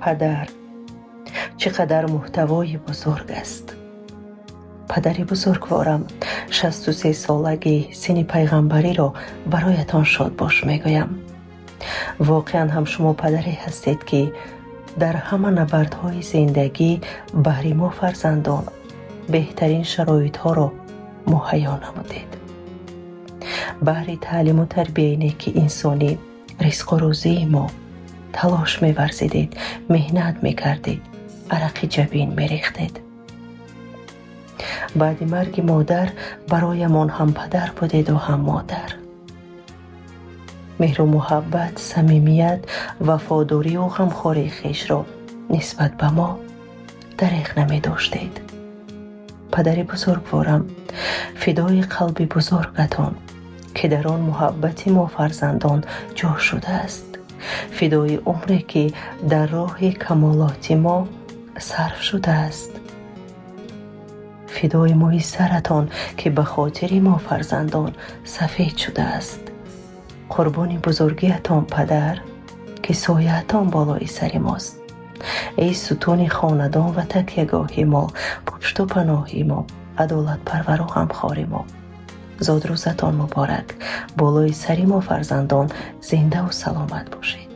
پدر چقدر محتوای بزرگ است. پدری بزرگوارم 63 سالگی سن پیغمبری را برایتان شاد باش میگویم. واقعا هم شما پدری هستید که در همه نبردهای زندگی بهر ما فرزندان بهترین شرایط ها را مهیا نمودید. بهر تعلیم و تربیت نیک انسانی رزق و روزی ما تلاش می‌ورزیدید، مهنت می‌کردید، عرق جبین می‌ریختید. بعد مرگ مادر برایمان هم پدر بودید و هم مادر. مهر و محبت، صمیمیت، وفاداری و غمخواری خویش را نسبت به ما دریغ نمی داشتید. پدر بزرگوارم، فدای قلب بزرگتان که در آن محبت ما فرزندان جا شده است، فدای عمری که در راه کمالات ما صرف شده است، فدای موی سرتان که به خاطر ما فرزندان سفید شده است. قربان بزرگیتان پدر که سایه‌تان بالای سر ماست. ای ستون خاندان و تکیهگاه ما، پشت و پناه ما، عدالت پرور و غمخوار ما. زاد روزتان مبارک، بالای سر ما فرزندان زنده و سلامت باشید.